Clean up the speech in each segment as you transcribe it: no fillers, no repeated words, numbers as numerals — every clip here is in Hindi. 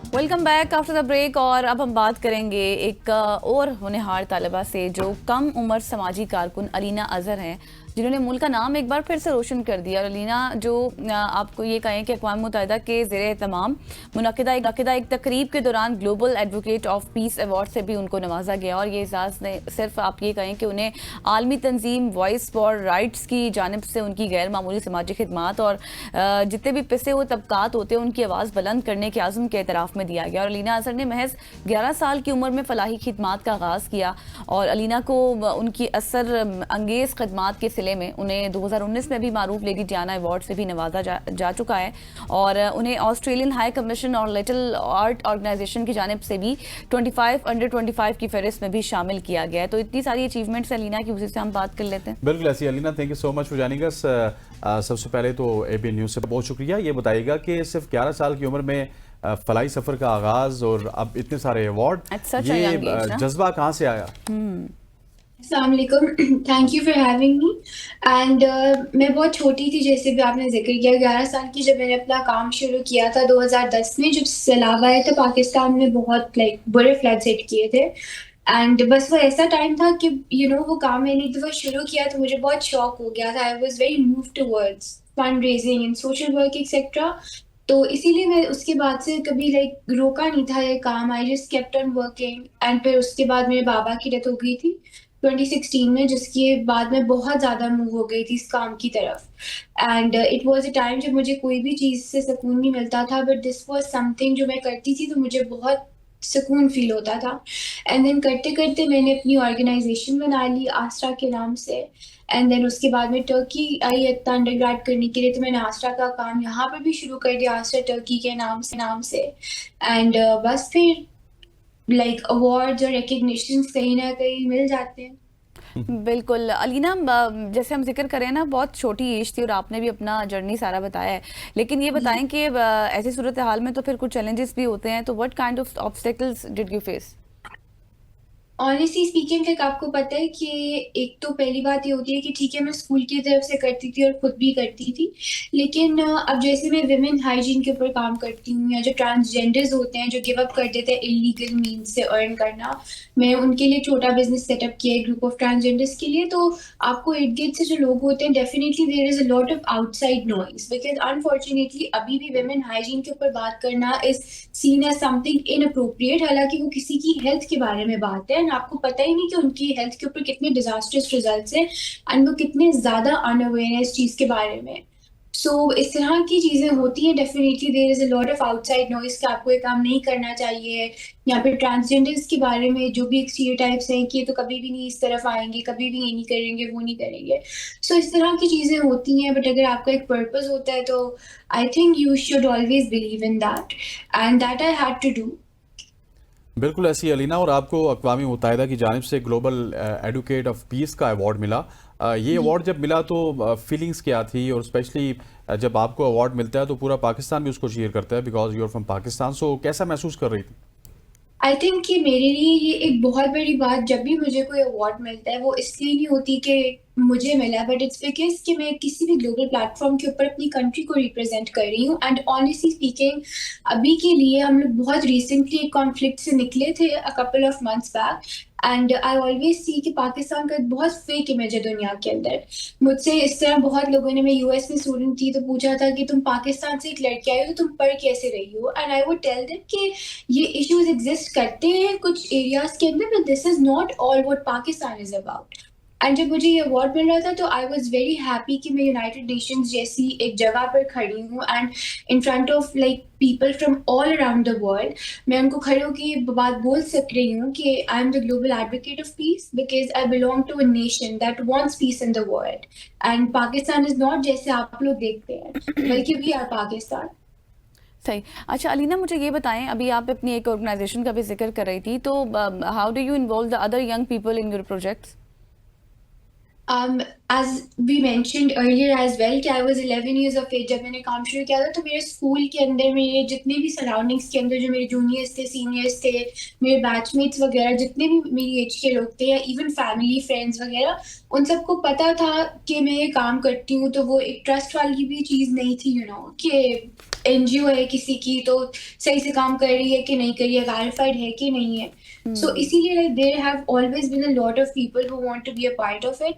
Welcome back after the break. और अब हम बात करेंगे एक और होनहार तालिबा से जो कम उम्र समाजी कारकुन अलीना अजहर हैं, जिन्होंने मुल्क का नाम एक बार फिर से रोशन कर दिया। और अलीना जो आपको ये कहें कि अक़वाम मुत्तहिदा के ज़ेर एहतमाम मुनक़िदा एक तकरीब के दौरान global advocate of peace award से भी उनको नवाजा गया। और ये एजाज़ ने सिर्फ आप ये कहें कि उन्हें आलमी तंजीम वॉइस फॉर राइट्स की जानिब से उनकी गैर मामूली समाजी खिदमात और जितने भी पिसे हुए तबकात होते हैं उनकी आवाज़ बुलंद करने के आज़म के एतराफ़ में दिया गया। और अलीना अजहर ने महज 11 साल की उम्र में फलाही खिदमात का आगाज़ किया और अलीना को उनकी असर अंगेज़ खिदमात के सिले में उन्हें 2019 में भी मारूफ लेडी डियाना अवार्ड से भी नवाजा जा चुका है। और उन्हें ऑस्ट्रेलियन हाई कमीशन और लिटिल आर्ट ऑर्गेनाइजेशन की जानिब से भी 25 अंडर 25 की फहरिस्त में भी शामिल किया गया है। तो इतनी सारी अचीवमेंट्स अलीना की, उसी से हम बात कर लेते हैं। बिल्कुल ऐसी Alina, thank you so much for joining us. सबसे पहले तो एबीएन न्यूज़ से बहुत शुक्रिया। ये बताइएगा कि सिर्फ 11 साल की उम्र में फलाई सफ़र का आगाज़ और अब इतने सारे अवार्ड, ये जज्बा कहाँ से आया? अस्सलाम वालेकुम, thank you for having me. And मैं बहुत छोटी थी, जैसे भी आपने जिक्र किया, 11 साल की जब मैंने अपना काम शुरू किया था 2010 में, जब सैलाब आए थे पाकिस्तान में, बहुत बुरे फ्लड्स हिट किए थे। एंड बस वो ऐसा टाइम था कि वो काम मैंने एक दफ़ा शुरू किया तो मुझे बहुत शौक हो गया था। I was very move towards fund raising and social work etcetera. तो इसीलिए मैं उसके बाद से कभी रोका नहीं था ये काम। I just kept on working. And फिर उसके बाद मेरे बाबा की डेथ हो गई थी 2016 में, जिसके बाद मैं बहुत ज़्यादा मूव हो गई थी इस काम की तरफ। And it was a time जब मुझे कोई भी चीज़ से सुकून नहीं मिलता था, बट दिस वाज समथिंग जो मैं करती थी तो मुझे बहुत सुकून फील होता था। एंड देन करते करते मैंने अपनी ऑर्गेनाइजेशन बना ली आस्ट्रा के नाम से। एंड देन उसके बाद में टर्की आई इतना अंडरग्रेड करने के लिए, तो मैंने आस्ट्रा का काम यहाँ पर भी शुरू कर दिया, आस्ट्रा टर्की के नाम से। एंड बस फिर अवार्ड्स और रिकग्निशन कहीं ना कहीं मिल जाते हैं। बिल्कुल अलीना, जैसे हम जिक्र करें ना, बहुत छोटी एज थी और आपने भी अपना जर्नी सारा बताया है, लेकिन ये बताएं कि ऐसी सूरत हाल में तो फिर कुछ चैलेंजेस भी होते हैं, तो what kind of obstacles did you face? Honestly speaking, आपको पता है कि एक तो पहली बात ये होती है कि ठीक है, मैं स्कूल की तरफ से करती थी और खुद भी करती थी, लेकिन अब जैसे मैं विमेन हाइजीन के ऊपर काम करती हूँ, या जो ट्रांसजेंडर्स होते हैं जो गिव अप कर देते हैं इलीगल मीन्स से अर्न करना, मैं उनके लिए छोटा बिजनेस सेटअप किया है ग्रुप ऑफ ट्रांसजेंडर्स के लिए। तो आपको इर्द गिर्द से जो लोग होते हैं, definitely there is a lot of outside noise, because unfortunately अभी भी विमेन हाइजीन के ऊपर बात करना is seen as something inappropriate, हालांकि वो किसी की हेल्थ के बारे में बात है। आपको पता ही नहीं कि उनकी हेल्थ के ऊपर कितने डिजास्टर्स रिजल्ट्स हैं एंड वो कितने ज्यादा अनअवेयर है इस चीज के बारे में। सो इस तरह की चीजें होती हैं। Definitely there is a lot of outside noise कि आपको ये काम नहीं करना चाहिए, या फिर ट्रांसजेंडर्स के बारे में जो भी स्टीरियोटाइप्स हैं कि ये तो कभी भी नहीं इस तरफ आएंगे, कभी भी ये नहीं करेंगे, वो नहीं करेंगे। सो इस तरह की चीजें होती हैं। बट अगर आपका एक पर्पस होता है तो I think you should always believe in that, and that I had to do. बिल्कुल ऐसी अलीना, और आपको अक़वाम मुत्तहिदा की जानिब से ग्लोबल एडवोकेट ऑफ पीस का अवार्ड मिला। ये अवार्ड जब मिला तो फीलिंग्स क्या थी, और स्पेशली जब आपको अवार्ड मिलता है तो पूरा पाकिस्तान भी उसको चीयर करता है because you are from Pakistan, so कैसा महसूस कर रही थी? आई थिंक कि मेरे लिए ये एक बहुत बड़ी बात, जब भी मुझे कोई अवार्ड मिलता है वो इसलिए नहीं होती कि मुझे मिला, बट इट्स बिकॉज कि मैं किसी भी ग्लोबल प्लेटफॉर्म के ऊपर अपनी कंट्री को रिप्रेजेंट कर रही हूँ। एंड ऑनेस्टली स्पीकिंग, अभी के लिए हम लोग बहुत रिसेंटली एक कॉन्फ्लिक्ट से निकले थे a couple of months back, and I always see कि पाकिस्तान का बहुत फेक इमेज है दुनिया के अंदर। मुझसे इस तरह बहुत लोगों ने, मैं यूएस में स्टूडेंट थी, तो पूछा था कि तुम पाकिस्तान से एक लड़की आई हो तो तुम पढ़ कैसे रही हो, and I would tell them कि ये इश्यूज एग्जिस्ट करते हैं कुछ एरियाज के अंदर, but this is not all what Pakistan is about. And जब मुझे ये अवार्ड मिल रहा था तो आई वॉज वेरी हैप्पी कि मैं यूनाइटेड नेशंस जैसी एक जगह पर खड़ी हूँ, and in front of people from all around the world मैं उनको खड़े होकर ये बात बोल सक रही हूँ कि I am the global advocate of peace, because I belong to a nation that wants peace in the world. And Pakistan is not जैसे आप लोग देखते हैं, बल्कि वी आर पाकिस्तान। सही। अच्छा अलीना, मुझे ये बताएं, अभी आप अपनी एक ऑर्गेनाइजेशन का भी जिक्र कर रही थी, तो how do you involve the other young people in your projects? As we mentioned earlier as well कि I was 11 years of age जब मैंने काम शुरू किया था, तो मेरे स्कूल के अंदर, मेरे जितने भी सराउंडिंग्स के अंदर जो मेरे जूनियर्स थे, सीनियर्स थे, मेरे बैचमेट्स वगैरह, जितने भी मेरी एज के लोग थे, या इवन फैमिली फ्रेंड्स वगैरह, उन सबको पता था कि मैं ये काम करती हूँ। तो वो एक ट्रस्ट वाली भी चीज़ नहीं थी, कि एनजीओ है किसी की तो सही से काम कर रही है कि नहीं कर रही है, वेरिफाइड है कि नहीं है। सो इसीलिए like there have always been a lot of people who want to be a part of it.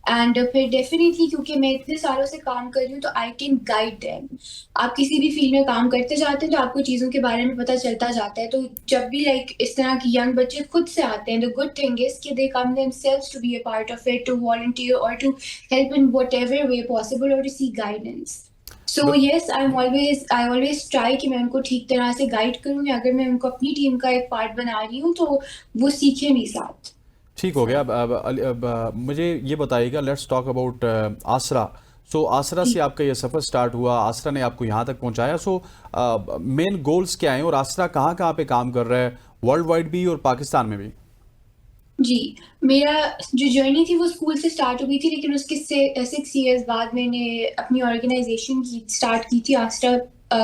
And फिर डेफिनेटली क्योंकि मैं इतने सालों से काम कर रही हूँ तो आई कैन गाइड देम। आप किसी भी फील्ड में काम करते जाते हैं तो आपको चीज़ों के बारे में पता चलता जाता है। तो जब भी लाइक इस तरह की यंग बच्चे खुद से आते हैं, द गुड थिंग इज कि they come themselves to be a part of it, to volunteer और to help in whatever way possible or to seek guidance. So bill- yes, I always try कि मैं उनको ठीक तरह से गाइड करूँ, या अगर मैं उनको अपनी टीम का एक पार्ट बना रही हूँ तो वो सीखें भी साथ। ठीक हो गया। अब मुझे ये बताइएगा, लेट्स टॉक अबाउट आसरा। सो आसरा से आपका ये सफ़र स्टार्ट हुआ, आसरा ने आपको यहाँ तक पहुँचाया। सो मेन गोल्स क्या हैं और आसरा कहाँ कहाँ पे काम कर रहा है, वर्ल्ड वाइड भी और पाकिस्तान में भी? जी, मेरा जो जर्नी थी वो स्कूल से स्टार्ट हुई थी, लेकिन उसके 6 इयर्स बाद मैंने अपनी ऑर्गेनाइजेशन की स्टार्ट की थी, आस्था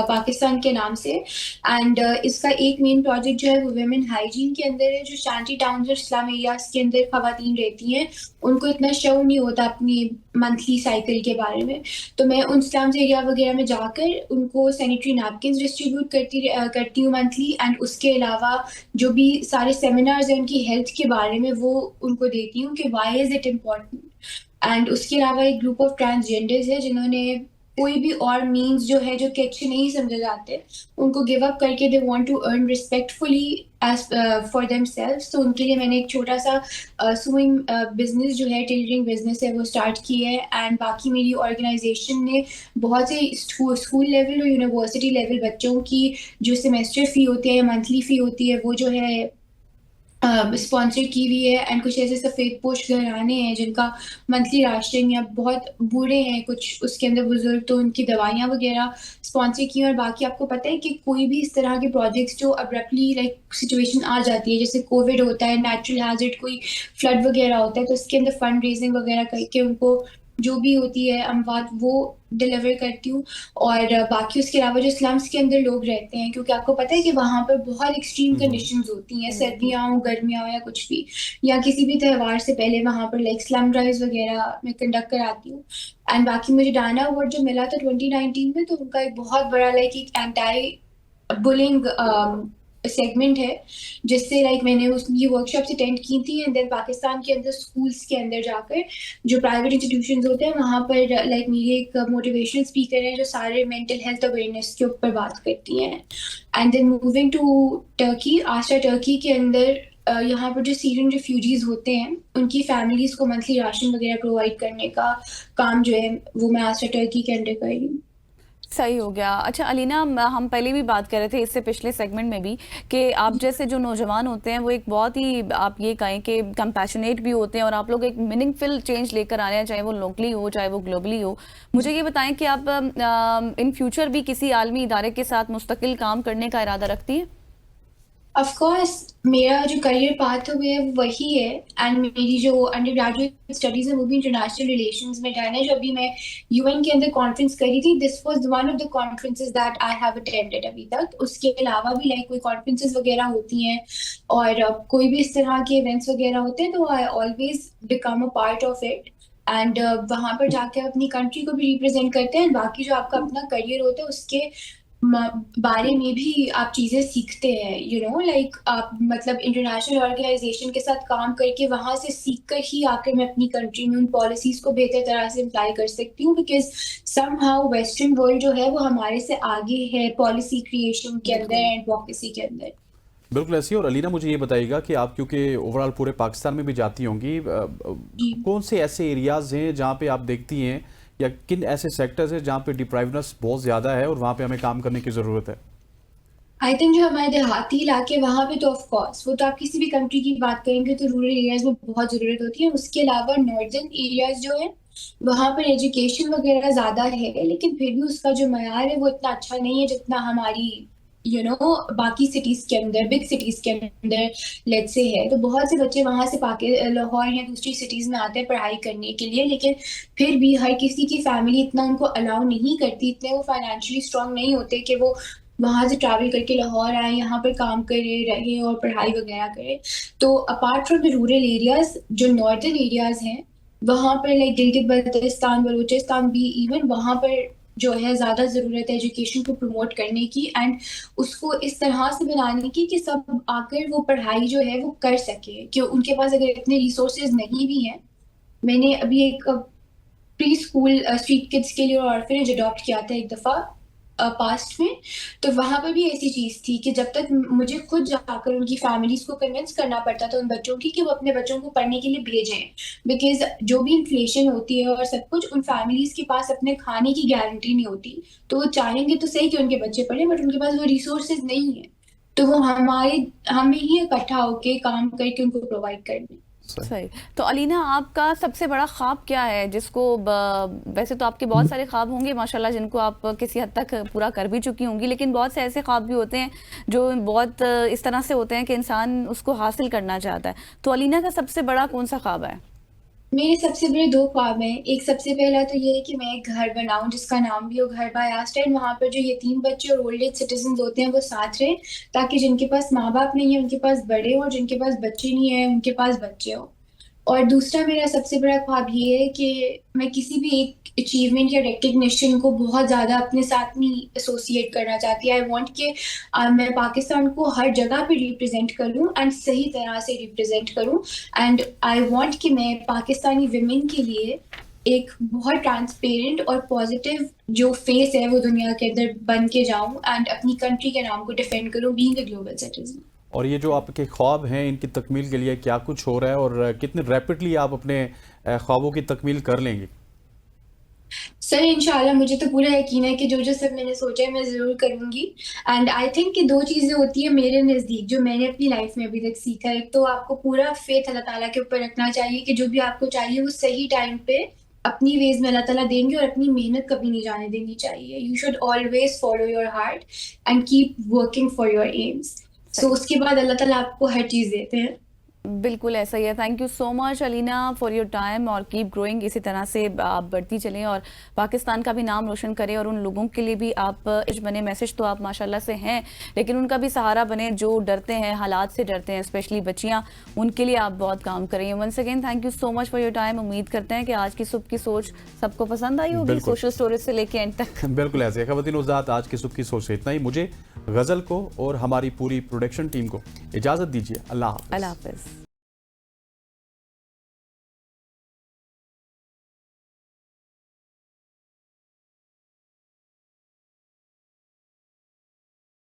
पाकिस्तान के नाम से। एंड इसका एक मेन प्रोजेक्ट जो है वो वुमेन हाइजीन के अंदर है। जो शांति टाउन्स और स्लम एरियाज के अंदर खवातीन रहती हैं, उनको इतना शो नहीं होता अपनी मंथली साइकिल के बारे में। तो मैं उन स्लम्स एरिया वगैरह में जाकर उनको सैनिटरी नैपकिन्स डिस्ट्रीब्यूट करती हूँ मंथली। एंड उसके अलावा जो भी सारे सेमिनार्स हैं उनकी हेल्थ के बारे में वो उनको देती हूँ कि why is it important. And उसके अलावा एक ग्रुप ऑफ ट्रांसजेंडर्स है जिन्होंने कोई भी और मीन्स जो है जो कि अच्छे नहीं समझे जाते, उनको गिव अप करके they want to earn respectfully as for themselves. तो उनके लिए मैंने एक छोटा सा स्विंग बिजनेस जो है, टेलरिंग बिजनेस है, वो स्टार्ट की है। एंड बाकी मेरी ऑर्गेनाइजेशन ने बहुत से स्कूल लेवल और यूनिवर्सिटी लेवल बच्चों की जो सेमेस्टर फी होती है या मंथली फी होती है वो जो है स्पॉन्सर की हुई है। एंड कुछ ऐसे सफ़ेद पोश घराने हैं जिनका मंथली राशन या बहुत बूढ़े हैं कुछ उसके अंदर बुजुर्ग, तो उनकी दवाइयाँ वगैरह स्पॉन्सर की। और बाकी आपको पता है कि कोई भी इस तरह के प्रोजेक्ट्स जो अब्रप्टली लाइक सिचुएशन आ जाती है, जैसे कोविड होता है, नेचुरल हैजर्ड कोई फ्लड वगैरह होता है, तो उसके अंदर फंड रेजिंग वगैरह करके उनको जो भी होती है अमवात वो डिलीवर करती हूँ। और बाकी उसके अलावा जो स्लम्स के अंदर लोग रहते हैं, क्योंकि आपको पता है कि वहाँ पर बहुत एक्सट्रीम कंडीशंस होती हैं, सर्दियाँ हो, गर्मियाँ हो या कुछ भी, या किसी भी त्योहार से पहले वहाँ पर लाइक स्लम ड्राइव्स वगैरह मैं कंडक्ट कराती हूँ। एंड बाकी मुझे डाना अवार्ड जो मिला था 2019 में, तो उनका एक बहुत बड़ा लाइक एक एंटी बुलिंग सेगमेंट है, जिससे लाइक मैंने उसकी वर्कशॉप्स अटेंड की थी। एंड देन पाकिस्तान के अंदर स्कूल्स के अंदर जाकर जो प्राइवेट इंस्टीट्यूशंस होते हैं वहाँ पर लाइक मेरी एक मोटिवेशनल स्पीकर है जो सारे मेंटल हेल्थ अवेयरनेस के ऊपर बात करती हैं। And then moving to Turkey, आस्था टर्की के अंदर यहाँ पर जो सीरियन रिफ्यूजीज होते हैं उनकी फैमिलीज को मंथली राशन वगैरह प्रोवाइड करने का काम जो है वो मैं आस्था टर्की के अंडर कर रही हूँ। सही हो गया। अच्छा अलीना, हम पहले भी बात कर रहे थे इससे पिछले सेगमेंट में भी कि आप जैसे जो नौजवान होते हैं वो एक बहुत ही, आप ये कहें कि कंपैशनेट भी होते हैं और आप लोग एक मीनिंगफुल चेंज लेकर आ रहे हैं, चाहे वो लोकली हो चाहे वो ग्लोबली हो। मुझे ये बताएं कि आप इन फ्यूचर भी किसी आलमी इदारे के साथ मुस्तकिल काम करने का इरादा रखती हैं? ऑफ कोर्स, मेरा जो करियर पाथ हुए है वो वही है। एंड मेरी जो अंडर ग्रेजुएट स्टडीज है वो भी इंटरनेशनल रिलेशंस में डन है। जब भी मैं यूएन के अंदर कॉन्फ्रेंस करी थी, this was one of the conferences that I have attended अभी तक। उसके अलावा भी लाइक कोई कॉन्फ्रेंसेस वगैरह होती हैं और कोई भी इस तरह के इवेंट्स वगैरह होते हैं तो I always become a part of it. And वहां पर जाके अपनी कंट्री को भी रिप्रेजेंट करते हैं। बाकी जो आपका अपना करियर होता है उसके बारे में भी आप चीजें सीखते हैं, यू नो लाइक आप मतलब इंटरनेशनल ऑर्गेनाइजेशन के साथ काम करके वहां से सीख कर ही आकर मैं अपनी कंट्री में उन पॉलिसीज को बेहतर तरह से अप्लाई कर सकती हूँ। बिकॉज समहाउ वेस्टर्न वर्ल्ड जो है वो हमारे से आगे है पॉलिसी क्रिएशन के अंदर एंड एडवोकेसी के अंदर। बिल्कुल ऐसी। और अलीना मुझे ये बताइएगा कि आप क्योंकि ओवरऑल पूरे पाकिस्तान में भी जाती होंगी, जी, कौन से ऐसे एरियाज हैं जहाँ पे आप देखती हैं या किन ऐसे सेक्टर्स हैं जहाँ पे डिप्राइवनेस बहुत ज़्यादा है और वहाँ पे हमें काम करने की ज़रूरत है? आई थिंक जो हमारे देहाती इलाके वहां पे तो ऑफ कोर्स वो तो आप किसी भी कंट्री की बात करेंगे तो रूरल एरियाज में बहुत जरूरत होती है। उसके अलावा नॉर्दर्न एरियाज जो है वहां पर एजुकेशन वगैरह ज्यादा है, लेकिन फिर भी उसका जो मयार है वो इतना अच्छा नहीं है जितना हमारी बाकी सिटीज के अंदर, बिग सिटीज के अंदर लेट्स से है। तो बहुत से बच्चे वहां से लाहौर या दूसरी सिटीज में आते हैं पढ़ाई करने के लिए, लेकिन फिर भी हर किसी की फैमिली इतना उनको अलाउ नहीं करती, इतने वो फाइनेंशियली स्ट्रांग नहीं होते कि वो वहां से ट्रैवल करके लाहौर आए, यहाँ पर काम करे रहे और पढ़ाई वगैरह करे। तो apart from the rural areas जो नॉर्दर्न एरियाज हैं वहां पर लाइक गिलगित बल्तिस्तान, बलूचिस्तान भी इवन वहां पर जो है ज़्यादा ज़रूरत है एजुकेशन को प्रमोट करने की एंड उसको इस तरह से बनाने की कि सब आकर वो पढ़ाई जो है वो कर सके, कि उनके पास अगर इतने रिसोर्सेज नहीं भी हैं। मैंने अभी एक प्री स्कूल स्ट्रीट किड्स के लिए ऑर्फनेज अडॉप्ट किया था एक दफ़ा पास्ट में, तो वहाँ पर भी ऐसी चीज़ थी कि जब तक मुझे खुद जाकर उनकी फैमिलीज़ को कन्विंस करना पड़ता था उन बच्चों की कि वो अपने बच्चों को पढ़ने के लिए भेजें, बिकॉज़ जो भी इन्फ्लेशन होती है और सब कुछ, उन फैमिलीज़ के पास अपने खाने की गारंटी नहीं होती। तो वो चाहेंगे तो सही कि उनके बच्चे पढ़ें, बट उनके पास वो रिसोर्सेज़ नहीं है। तो वो हमें ही इकट्ठा होके काम करके उनको प्रोवाइड करने। सही। तो अलीना, आपका सबसे बड़ा ख्वाब क्या है जिसको वैसे तो आपके बहुत सारे ख्वाब होंगे माशाल्लाह जिनको आप किसी हद तक पूरा कर भी चुकी होंगी, लेकिन बहुत से ऐसे ख्वाब भी होते हैं जो बहुत इस तरह से होते हैं कि इंसान उसको हासिल करना चाहता है। तो अलीना का सबसे बड़ा कौन सा ख्वाब है? मेरे सबसे बड़े 2 ख्वाब हैं। एक सबसे पहला तो ये है कि मैं एक घर बनाऊँ जिसका नाम भी हो घर बाय आस्था एंड वहाँ पर जो यतीम बच्चे और ओल्ड एज सिटीज़न्स होते हैं वो साथ रहें, ताकि जिनके पास माँ-बाप नहीं है उनके पास बड़े हों और जिनके पास बच्चे नहीं हैं उनके पास बच्चे हों। और दूसरा मेरा सबसे बड़ा ख्वाब ये है कि मैं किसी भी एक अचीवमेंट या रिकग्निशन को बहुत ज़्यादा अपने साथ नहीं एसोसिएट करना चाहती। आई वांट कि मैं पाकिस्तान को हर जगह पे रिप्रेज़ेंट करूँ एंड सही तरह से रिप्रेज़ेंट करूँ एंड आई वांट कि मैं पाकिस्तानी वुमेन के लिए एक बहुत ट्रांसपेरेंट और पॉजिटिव जो फेस है वो दुनिया के अंदर बन के जाऊँ एंड अपनी कंट्री के नाम को डिफेंड करूँ बीइंग अ ग्लोबल सिटीज़न। और ये जो आपके ख्वाब हैं इनकी तकमील के लिए क्या कुछ हो रहा है और कितने रैपिडली आप अपने ख्वाबों की तकमील कर लेंगे? सर इंशाल्लाह मुझे तो पूरा यकीन है कि जो सब मैंने सोचा है मैं ज़रूर करूँगी एंड आई थिंक कि 2 चीज़ें होती हैं मेरे नज़दीक जो मैंने अपनी लाइफ में अभी तक सीखा है। एक तो आपको पूरा फेथ अल्लाह ताला के ऊपर रखना चाहिए कि जो भी आपको चाहिए वो सही टाइम पे अपनी वेज़ में अल्लाह ताला देंगे और अपनी मेहनत कभी नहीं जाने देनी चाहिए। You should always follow your heart and keep working for your aims. So उसके बाद अल्लाह ताला आपको हर चीज़ देते हैं। बिल्कुल ऐसा ही है। Thank you so much Alina for your time और कीप ग्रोइंग। इसी तरह से आप बढ़ती चलें और पाकिस्तान का भी नाम रोशन करें और उन लोगों के लिए भी आप इज बने। मैसेज तो आप माशाल्लाह से हैं, लेकिन उनका भी सहारा बने जो डरते हैं, हालात से डरते हैं, स्पेशली बच्चियां, उनके लिए आप बहुत काम करें। Once again thank you so much for your time. उम्मीद करते हैं कि आज की सुबह की सोच सबको पसंद आई होगी, सोशल स्टोरेज से लेके एंड तक। बिल्कुल ऐसे ख़वातीन उज़ात, आज की सुबह की सोच से इतना ही। मुझे गज़ल को और हमारी पूरी प्रोडक्शन टीम को इजाज़त दीजिए। अल्लाह हाफ़िज़। अल्लाह हाफ़िज़।